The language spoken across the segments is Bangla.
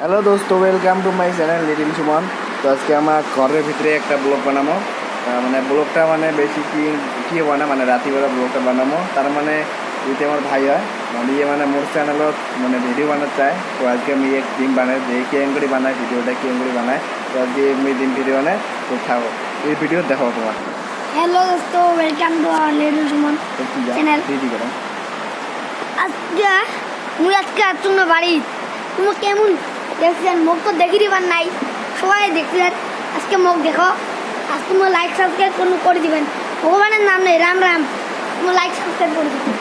হ্যালো দোস্ত, welcome to my channel little Suman. তো আজকে আমার ঘরের ভিতরে একটা ব্লগ বানাবো। মানে ব্লগটা মানে বেশি কি বানা মানে রাত্রিবেলা ব্লগটা বানাবো। তার মানে যদি আমার ভাই হয় মানে মানে মোর চ্যানেলত মানে ভিডিও বানাতে চায়। তো আজকে আমি এক দিন বানাই যে কেম করে বানায় ভিডিওটা কেম করে বানায়। তো আজকে আমি দিন ভিডিও বানাই তো থাকো এই ভিডিও দেখাবো তোমার। হ্যালো দোস্ত, welcome to our little Suman channel. আজকে আসুন না বাড়ি। তুমি কেমন দেখছেন? মুখ তো দেখি দিবার নাই, সবাই দেখছেন। আজকে মুখ দেখো, আজকে তুমি লাইক সাবস্ক্রাইব করে দিবেন। ভগবানের নাম নেই, রাম রাম। তুমি লাইক সাবস্ক্রাইব করে দিবেন।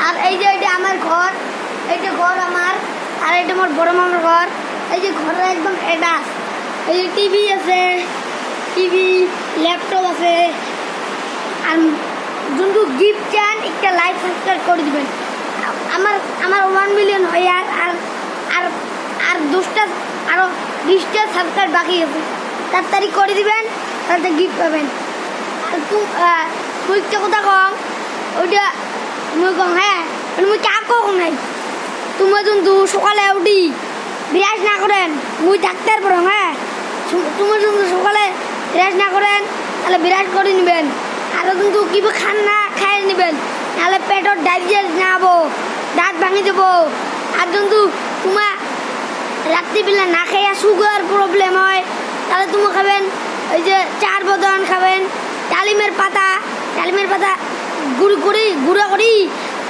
আর এই যে এটা আমার ঘর, এইটা ঘর আমার, আর এটা আমার বড় মামার ঘর। এই যে ঘরের একদম অ্যাডাস, এই যে টিভি আছে, টিভি ল্যাপটপ আছে। আর যোনটো গিফট চান একটা লাইক সাবস্ক্রাইব করে দিবেন। আমার 1 মিলিয়ন হয় আর আর আর 20টা সাবস্ক্রাইব বাকি আছে। তাড়াতাড়ি করে দিবেন, তাতে গিফট পাবেন। আর তুই একটা কথা কম, ওইটা মুই কম, হ্যাঁ মুই কা কম নাই। তুমি যোনটো সকালে উঠি বিরাজ না করেন, মুই ডাক্তার পড়ো, হ্যাঁ তুমি যোনটো সকালে বিরাজ না করেন তাহলে বিরাজ করে নেবেন। আর কিন্তু কিবা খান না খাই নেবেন, নাহলে পেটত ডাইজেস্ট না হবো, দাঁত ভাঙি দেবো। আর কিন্তু তোমার রাত্রিবেলা না খাইয়া সুগার প্রবলেম হয়, তাহলে তুমি খাবেন ওই যে চার বদন খাবেন, ডালিমের পাতা গুঁড়ো করি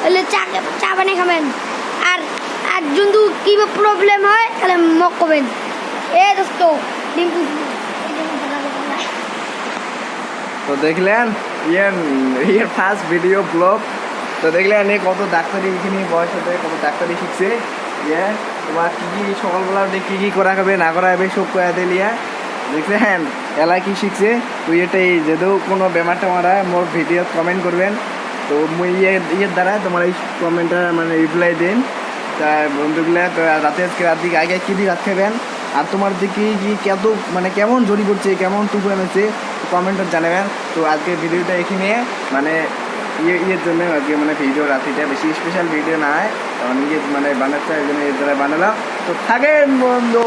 ওইলে চা বানিয়ে খাবেন। আর আর কিন্তু কিবা প্রবলেম হয় তাহলে মক করবেন। এ দোস্ত ডিম্পু তো দেখলেন ইয়ের ফার্স্ট ভিডিও ব্লগ। তো দেখলেন এ কত ডাক্তারি এখানে বয়স হতে কত ডাক্তারি শিখছে। ইয়ে তোমার কী সকালবেলা উঠে কী করা হবে না করা হবে সব করে দিলিয়া দেখলেন এলা কি শিখছে। তো এটাই যেহেতু কোনো বেমার টেমার হয় মোর ভিডিও কমেন্ট করবেন। তো মুই ইয়ের দ্বারা তোমার এই কমেন্টটা মানে রিপ্লাই দিন। তা বন্ধুগুলা তো রাতে আজকে দিকে আগে কী দিয়ে রাত খাবেন, আর তোমার দিকে কি কত মানে কেমন জড়ি করছে, কেমন টুকুন হচ্ছে কমেন্টে জানাবেন। তো আজকে ভিডিওটা এখানে মানে ইয়ের জন্য আজকে মানে ভিডিও রাত্রিটা বেশি স্পেশাল ভিডিও না হয়, কারণ ইয়ে মানে বানাচ্ছে এই জন্য এর দ্বারা বানালাম। তো থাকেন বন্ধু।